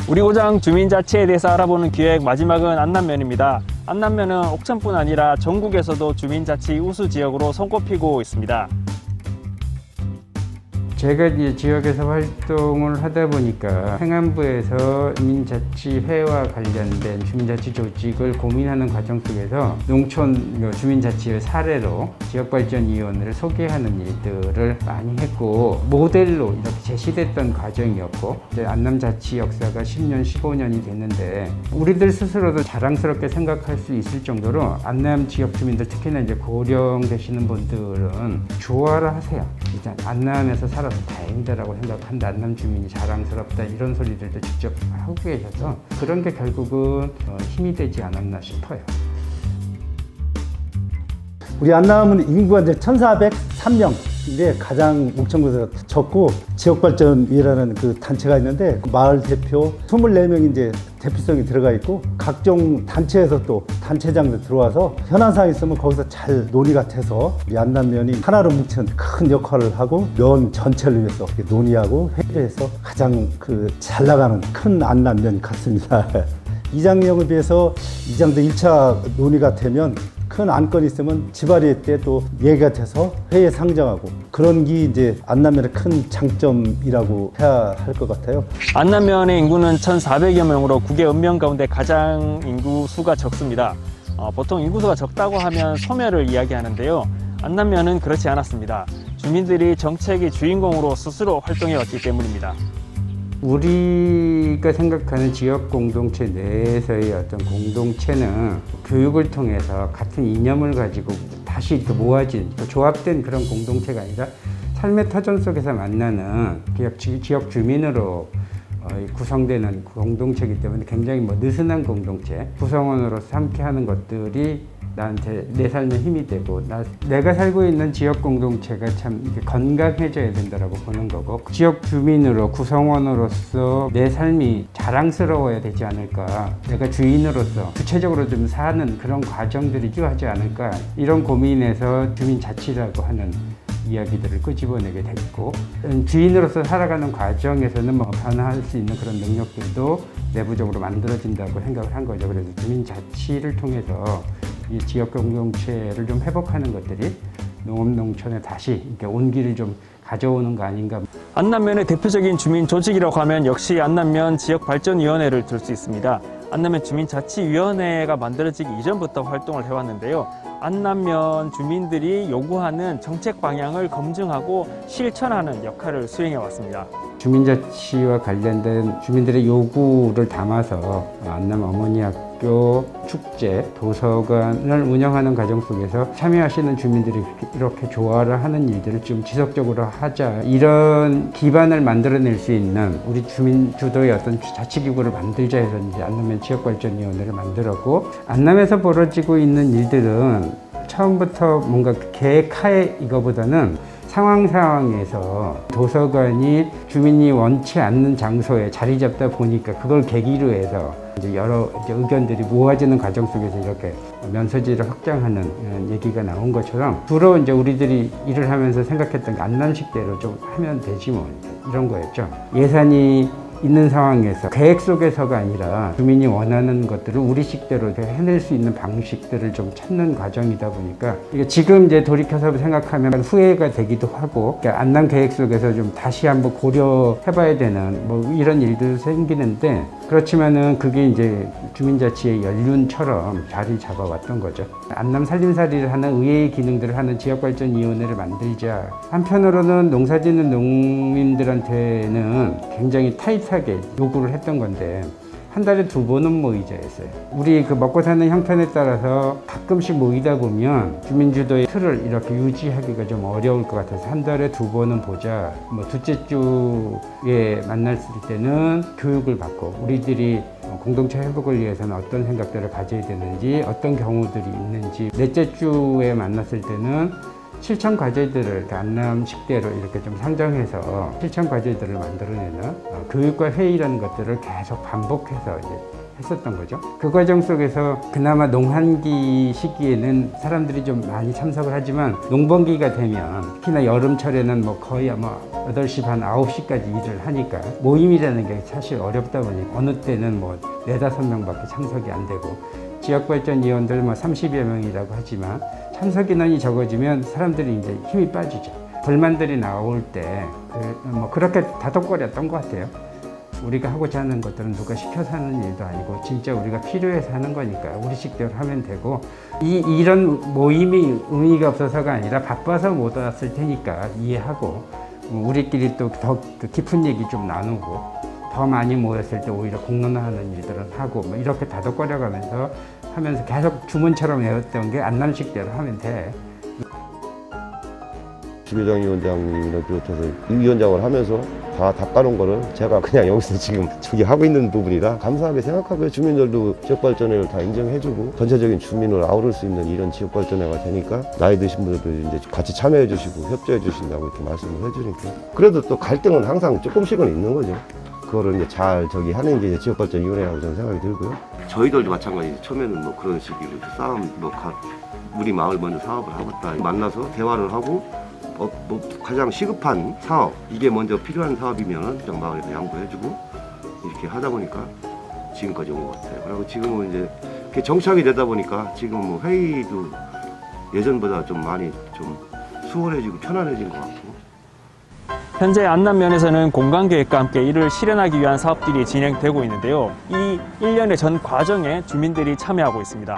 우리고장 주민자치에 대해서 알아보는 기획 마지막은 안남면입니다. 안남면은 옥천뿐 아니라 전국에서도 주민자치 우수 지역으로 손꼽히고 있습니다. 제가 이 지역에서 활동을 하다 보니까 행안부에서 주민자치회와 관련된 주민자치 조직을 고민하는 과정 속에서 농촌 주민자치의 사례로 지역발전위원회를 소개하는 일들을 많이 했고, 모델로 이렇게 제시됐던 과정이었고, 이제 안남자치 역사가 10년, 15년이 됐는데 우리들 스스로도 자랑스럽게 생각할 수 있을 정도로 안남 지역 주민들, 특히나 이제 고령 되시는 분들은 좋아라 하세요. 일단 안남에서 살아서 다행이다라고 생각한다, 안남 주민이 자랑스럽다, 이런 소리들도 직접 하고 계셔서 그런 게 결국은 힘이 되지 않았나 싶어요. 우리 안남은 인구가 이제 1,403명인데 가장 옥천구에서 적고, 지역발전위라는 그 단체가 있는데 마을 대표 24명이 이제 대표성이 들어가 있고, 각종 단체에서 또 단체장들 들어와서 현안사항이 있으면 거기서 잘 논의가 돼서 우리 안남면이 하나로 뭉치는 큰 역할을 하고, 면 전체를 위해서 논의하고 회의를 해서 가장 잘 나가는 큰 안남면 같습니다. 이장령에 비해서 이장도 1차 논의가 되면 큰 안건이 있으면 지발회 때 또 얘기가 돼서 회의에 상정하고, 그런 게 이제 안남면의 큰 장점이라고 해야 할 것 같아요. 안남면의 인구는 1,400여 명으로 9개 읍면 가운데 가장 인구 수가 적습니다. 보통 인구수가 적다고 하면 소멸을 이야기하는데요. 안남면은 그렇지 않았습니다. 주민들이 정책의 주인공으로 스스로 활동해왔기 때문입니다. 우리가 생각하는 지역 공동체 내에서의 어떤 공동체는 교육을 통해서 같은 이념을 가지고 다시 이렇게 모아진, 조합된 그런 공동체가 아니라 삶의 터전 속에서 만나는 지역 주민으로 구성되는 공동체이기 때문에 굉장히 느슨한 공동체, 구성원으로서 함께 하는 것들이 나한테 내 삶에 힘이 되고, 내가 살고 있는 지역 공동체가 참 건강해져야 된다고 보는 거고, 지역 주민으로 구성원으로서 내 삶이 자랑스러워야 되지 않을까, 내가 주인으로서 구체적으로 좀 사는 그런 과정들이 필요하지 않을까, 이런 고민에서 주민자치라고 하는 이야기들을 끄집어내게 됐고, 주인으로서 살아가는 과정에서는 변화할 수 있는 그런 능력들도 내부적으로 만들어진다고 생각을 한 거죠. 그래서 주민자치를 통해서 이 지역 공동체를 좀 회복하는 것들이 농업농촌에 다시 이렇게 온기를 좀 가져오는 거 아닌가. 안남면의 대표적인 주민 조직이라고 하면 역시 안남면 지역발전위원회를 들 수 있습니다. 안남면 주민자치위원회가 만들어지기 이전부터 활동을 해왔는데요. 안남면 주민들이 요구하는 정책 방향을 검증하고 실천하는 역할을 수행해왔습니다. 주민자치와 관련된 주민들의 요구를 담아서 안남 어머니학교 축제, 도서관을 운영하는 과정 속에서 참여하시는 주민들이 이렇게 좋아를 하는 일들을 좀 지속적으로 하자, 이런 기반을 만들어낼 수 있는 우리 주민 주도의 어떤 자치기구를 만들자 해서 이제 안남면 지역발전위원회를 만들었고, 안남에서 벌어지고 있는 일들은 처음부터 뭔가 계획하에 이거보다는 상황에서 도서관이 주민이 원치 않는 장소에 자리 잡다 보니까 그걸 계기로 해서 이제 여러 의견들이 모아지는 과정 속에서 이렇게 면소지를 확장하는 얘기가 나온 것처럼, 주로 이제 우리들이 일을 하면서 생각했던 게 안남식대로 좀 하면 되지 뭐, 이런 거였죠. 예산이 있는 상황에서 계획 속에서가 아니라 주민이 원하는 것들을 우리식대로 해낼 수 있는 방식들을 좀 찾는 과정이다 보니까, 이게 지금 이제 돌이켜서 생각하면 후회가 되기도 하고, 그러니까 안남 계획 속에서 좀 다시 한번 고려해봐야 되는 이런 일들이 생기는데, 그렇지만은 그게 이제 주민자치의 연륜처럼 자리 잡아왔던 거죠. 안남 살림살이를 하는 의회의 기능들을 하는 지역발전위원회를 만들자. 한편으로는 농사짓는 농민들한테는 굉장히 타이트하게 요구를 했던 건데, 한 달에 2번은 모이자였어요. 우리 먹고 사는 형편에 따라서 가끔씩 모이다 보면 주민주도의 틀을 이렇게 유지하기가 좀 어려울 것 같아서 한 달에 2번은 보자. 둘째 주에 만났을 때는 교육을 받고, 우리들이 공동체 회복을 위해서는 어떤 생각들을 가져야 되는지, 어떤 경우들이 있는지, 넷째 주에 만났을 때는 실천 과제들을 안남식대로 이렇게 좀 상정해서 실천 과제들을 만들어내는 교육과 회의라는 것들을 계속 반복해서 이제 했었던 거죠. 그 과정 속에서 그나마 농한기 시기에는 사람들이 좀 많이 참석을 하지만 농번기가 되면 특히나 여름철에는 뭐 거의 아마 8시 반, 9시까지 일을 하니까 모임이라는 게 사실 어렵다 보니 어느 때는 뭐 4, 5명밖에 참석이 안 되고 지역발전위원들 뭐 30여 명이라고 하지만 참석 인원이 적어지면 사람들이 이제 힘이 빠지죠. 불만들이 나올 때 뭐 그렇게 다독거렸던 것 같아요. 우리가 하고자 하는 것들은 누가 시켜서 하는 일도 아니고 진짜 우리가 필요해서 하는 거니까 우리 식대로 하면 되고 이런 모임이 의미가 없어서가 아니라 바빠서 못 왔을 테니까 이해하고 우리끼리 또 더 깊은 얘기 좀 나누고 더 많이 모였을 때 오히려 공론화하는 일들은 하고 뭐 이렇게 다독거려가면서 하면서 계속 주문처럼 외웠던 게 안남식대로 하면 돼. 주회장 위원장님을 비롯해서 이 위원장을 하면서 다 닦아놓은 거를 제가 그냥 여기서 지금 저기 하고 있는 부분이라 감사하게 생각하고요. 주민들도 지역발전회를 다 인정해주고 전체적인 주민을 아우를 수 있는 이런 지역발전회가 되니까 나이 드신 분들도 이제 같이 참여해 주시고 협조해 주신다고 이렇게 말씀을 해주니까 그래도 또 갈등은 항상 조금씩은 있는 거죠. 그거를 이제 잘 저기 하는 게 지역발전위원회라고 저는 생각이 들고요. 저희들도 마찬가지. 처음에는 뭐 그런 식으로 싸움, 우리 마을 먼저 사업을 하겠다 만나서 대화를 하고 뭐 가장 시급한 사업, 이게 먼저 필요한 사업이면 그냥 마을에서 양보해주고 이렇게 하다 보니까 지금까지 온 것 같아요. 그리고 지금은 이제 정착이 되다 보니까 지금 뭐 회의도 예전보다 좀 많이 좀 수월해지고 편안해진 것 같고. 현재 안남면에서는 공간계획과 함께 이를 실현하기 위한 사업들이 진행되고 있는데요. 이 일련의 전 과정에 주민들이 참여하고 있습니다.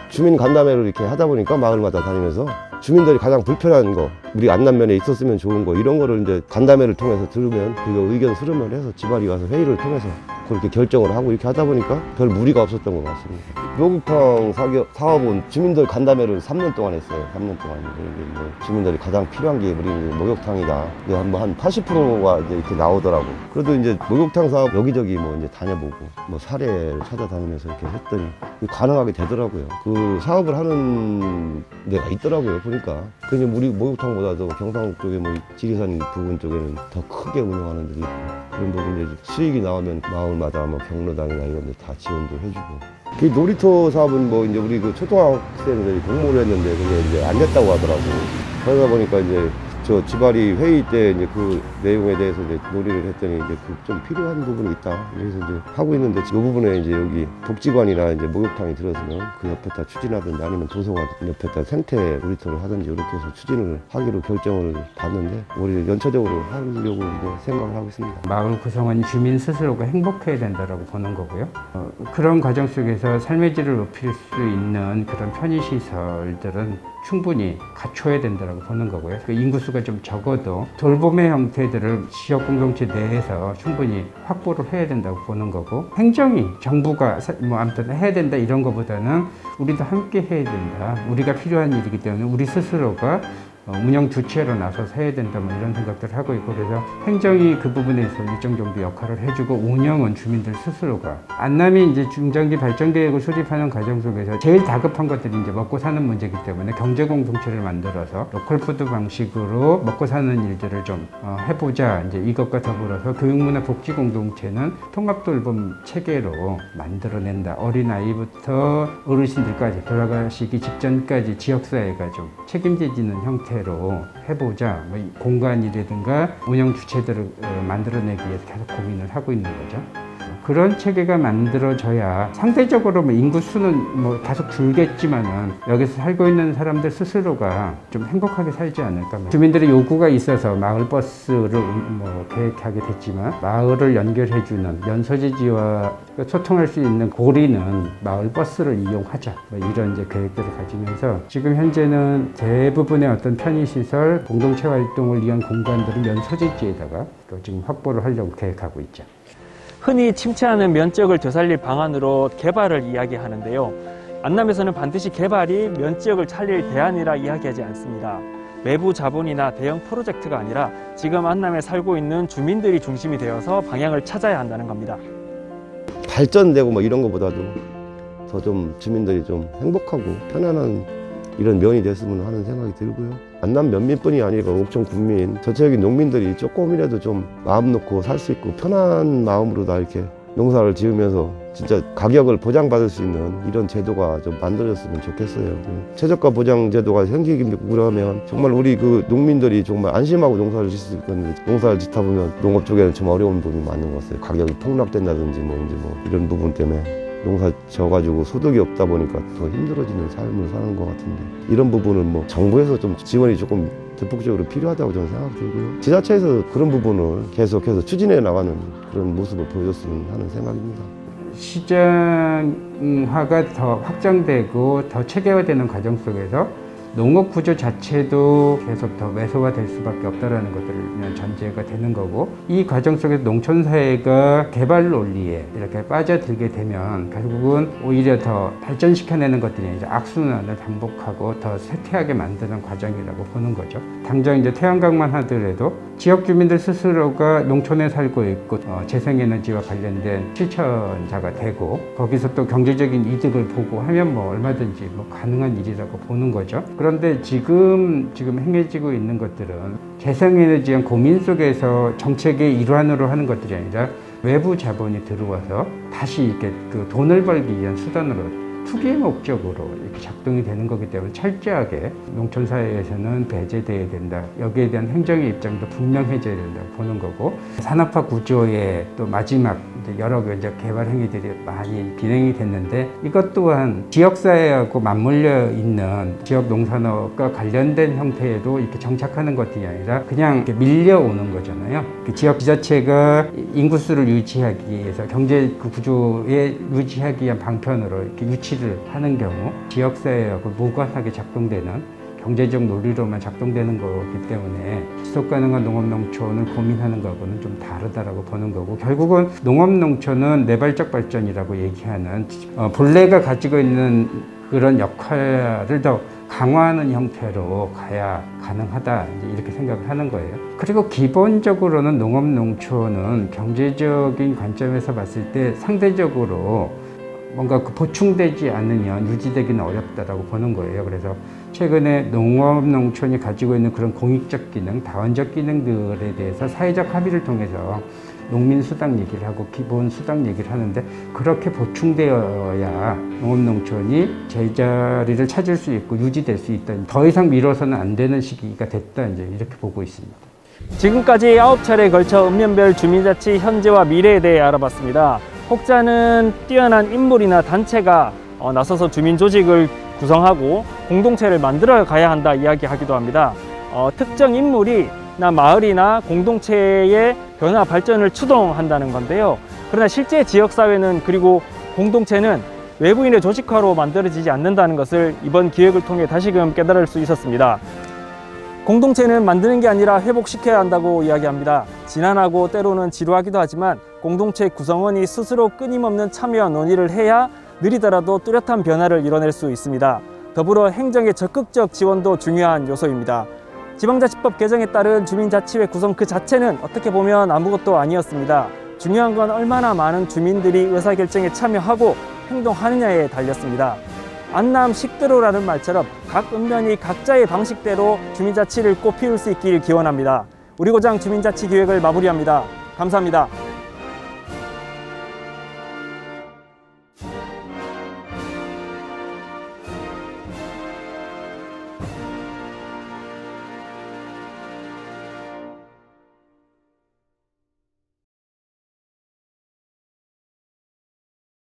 주민 간담회를 이렇게 하다 보니까 마을마다 다니면서 주민들이 가장 불편한 거, 우리 안남면에 있었으면 좋은 거 이런 거를 이제 간담회를 통해서 들으면 그거 의견 수렴을 해서 지발이 와서 회의를 통해서 그렇게 결정을 하고 이렇게 하다 보니까 별 무리가 없었던 것 같습니다. 목욕탕 사업은 주민들 간담회를 3년 동안 했어요. 3년 동안. 뭐 주민들이 가장 필요한 게 우리 목욕탕이다. 한 80%가 이제 이렇게 나오더라고. 그래도 이제 목욕탕 사업 여기저기 뭐 이제 다녀보고 뭐 사례를 찾아다니면서 이렇게 했더니 가능하게 되더라고요. 그 사업을 하는 데가 있더라고요. 보니까. 그냥 우리 목욕탕보다도 경상 쪽에 뭐 지리산 부분 쪽에는 더 크게 운영하는 데도 있고 그런 부분 이제 수익이 나오면 마을마다 뭐 경로당이나 이런 데 다 지원도 해주고. 그 놀이터 사업은 뭐 이제 우리 그 초등학생들이 공모를 했는데 그게 이제 안 됐다고 하더라고. 그러다 보니까 이제 저 지발이 회의 때 이제 그 내용에 대해서 이제 논의를 했더니 이제 그 좀 필요한 부분이 있다. 그래서 이제 하고 있는데 이 부분에 이제 여기 복지관이나 이제 목욕탕이 들어서면 그 옆에다 추진하든지 아니면 도서관 옆에다 생태 놀이터를 하든지 이렇게 해서 추진을 하기로 결정을 받는데 우리 연차적으로 하려고 이제 생각을 하고 있습니다. 마을 구성원 주민 스스로가 행복해야 된다라고 보는 거고요. 그런 과정 속에서 삶의 질을 높일 수 있는 그런 편의시설들은 충분히 갖춰야 된다고 보는 거고요. 그 인구수가 좀 적어도 돌봄의 형태들을 지역 공동체 내에서 충분히 확보를 해야 된다고 보는 거고, 행정이 정부가 뭐 아무튼 해야 된다 이런 것보다는 우리도 함께 해야 된다. 우리가 필요한 일이기 때문에 우리 스스로가 운영 주체로 나서서 해야 된다 뭐 이런 생각들을 하고 있고, 그래서 행정이 그 부분에서 일정 정도 역할을 해주고 운영은 주민들 스스로가. 안남이 이제 중장기 발전 계획을 수립하는 과정 속에서 제일 다급한 것들이 이제 먹고 사는 문제이기 때문에 경제 공동체를 만들어서 로컬 푸드 방식으로 먹고 사는 일들을 좀 해보자. 이제 이것과 더불어서 교육문화 복지 공동체는 통합 돌봄 체계로 만들어낸다. 어린 아이부터 어르신들까지 돌아가시기 직전까지 지역사회가 좀 책임져지는 형태 로 해보자. 뭐 공간이라든가 운영 주체들을 만들어내기 위해서 계속 고민을 하고 있는 거죠. 그런 체계가 만들어져야 상대적으로 뭐 인구수는 뭐 계속 줄겠지만은 여기서 살고 있는 사람들 스스로가 좀 행복하게 살지 않을까. 주민들의 요구가 있어서 마을 버스를 뭐 계획하게 됐지만 마을을 연결해주는 연소지지와 소통할 수 있는 고리는 마을 버스를 이용하자. 뭐 이런 이제 계획들을 가지면서 지금 현재는 대부분의 어떤 편의시설, 공동체 활동을 위한 공간들을 연소지지에다가 또 지금 확보를 하려고 계획하고 있죠. 흔히 침체하는 면적을 되살릴 방안으로 개발을 이야기하는데요. 안남에서는 반드시 개발이 면적을 살릴 대안이라 이야기하지 않습니다. 외부 자본이나 대형 프로젝트가 아니라 지금 안남에 살고 있는 주민들이 중심이 되어서 방향을 찾아야 한다는 겁니다. 발전되고 뭐 이런 것보다도 더 좀 주민들이 좀 행복하고 편안한 이런 면이 됐으면 하는 생각이 들고요. 안남 면민뿐이 아니라 옥천 군민, 전체적인 농민들이 조금이라도 좀 마음 놓고 살 수 있고 편한 마음으로 다 이렇게 농사를 지으면서 진짜 가격을 보장받을 수 있는 이런 제도가 좀 만들어졌으면 좋겠어요. 최저가 보장 제도가 생기면 정말 우리 그 농민들이 정말 안심하고 농사를 짓을 수 있겠는데, 농사를 짓다 보면 농업 쪽에는 좀 어려운 부분이 많은 것 같아요. 가격이 폭락된다든지 뭐 이런 부분 때문에 농사 져가지고 소득이 없다 보니까 더 힘들어지는 삶을 사는 것 같은데, 이런 부분은 뭐 정부에서 좀 지원이 조금 대폭적으로 필요하다고 저는 생각이 들고요. 지자체에서 그런 부분을 계속해서 추진해 나가는 그런 모습을 보여줬으면 하는 생각입니다. 시장화가 더 확장되고 더 체계화되는 과정 속에서 농업 구조 자체도 계속 더 매소화될 수밖에 없다라는 것들을 전제가 되는 거고, 이 과정 속에서 농촌 사회가 개발 논리에 이렇게 빠져들게 되면 결국은 오히려 더 발전시켜내는 것들이 이제 악순환을 반복하고 더 쇠퇴하게 만드는 과정이라고 보는 거죠. 당장 이제 태양광만 하더라도 지역 주민들 스스로가 농촌에 살고 있고 재생에너지와 관련된 실천자가 되고, 거기서 또 경제적인 이득을 보고 하면 뭐 얼마든지 뭐 가능한 일이라고 보는 거죠. 그런데 지금 행해지고 있는 것들은 재생에너지의 고민 속에서 정책의 일환으로 하는 것들이 아니라 외부 자본이 들어와서 다시 이렇게 그 돈을 벌기 위한 수단으로 투기의 목적으로 이렇게 작동이 되는 거기 때문에 철저하게 농촌 사회에서는 배제돼야 된다. 여기에 대한 행정의 입장도 분명해져야 된다고 보는 거고, 산업화 구조의 또 마지막 여러 개발 행위들이 많이 진행이 됐는데, 이것 또한 지역사회하고 맞물려 있는 지역 농산업과 관련된 형태로 이렇게 정착하는 것이 아니라 그냥 이렇게 밀려오는 거잖아요. 지역 지자체가 인구수를 유지하기 위해서 경제 구조에 유지하기 위한 방편으로 이렇게 유치를 하는 경우 지역사회하고 무관하게 작동되는 경제적 논리로만 작동되는 거기 때문에 지속 가능한 농업농촌을 고민하는 거하고는 좀 다르다라고 보는 거고, 결국은 농업농촌은 내발적 발전이라고 얘기하는 본래가 가지고 있는 그런 역할을 더 강화하는 형태로 가야 가능하다, 이렇게 생각을 하는 거예요. 그리고 기본적으로는 농업농촌은 경제적인 관점에서 봤을 때 상대적으로 뭔가 보충되지 않으면 유지되기는 어렵다라고 보는 거예요. 그래서 최근에 농업농촌이 가지고 있는 그런 공익적 기능, 다원적 기능들에 대해서 사회적 합의를 통해서 농민수당 얘기를 하고 기본수당 얘기를 하는데, 그렇게 보충되어야 농업농촌이 제자리를 찾을 수 있고 유지될 수 있다. 더 이상 미뤄서는 안 되는 시기가 됐다, 이제 이렇게 보고 있습니다. 지금까지 9차례에 걸쳐 읍면별 주민자치 현재와 미래에 대해 알아봤습니다. 혹자는 뛰어난 인물이나 단체가 나서서 주민 조직을 구성하고 공동체를 만들어 가야 한다 이야기하기도 합니다. 특정 인물이나 마을이나 공동체의 변화 발전을 추동한다는 건데요. 그러나 실제 지역사회는 그리고 공동체는 외부인의 조직화로 만들어지지 않는다는 것을 이번 기획을 통해 다시금 깨달을 수 있었습니다. 공동체는 만드는 게 아니라 회복시켜야 한다고 이야기합니다. 지난하고 때로는 지루하기도 하지만 공동체 구성원이 스스로 끊임없는 참여와 논의를 해야 느리더라도 뚜렷한 변화를 이뤄낼 수 있습니다. 더불어 행정의 적극적 지원도 중요한 요소입니다. 지방자치법 개정에 따른 주민자치회 구성 그 자체는 어떻게 보면 아무것도 아니었습니다. 중요한 건 얼마나 많은 주민들이 의사결정에 참여하고 행동하느냐에 달렸습니다. 안남 식대로라는 말처럼 각 읍면이 각자의 방식대로 주민자치를 꽃피울 수 있기를 기원합니다. 우리 고장 주민자치 기획을 마무리합니다. 감사합니다.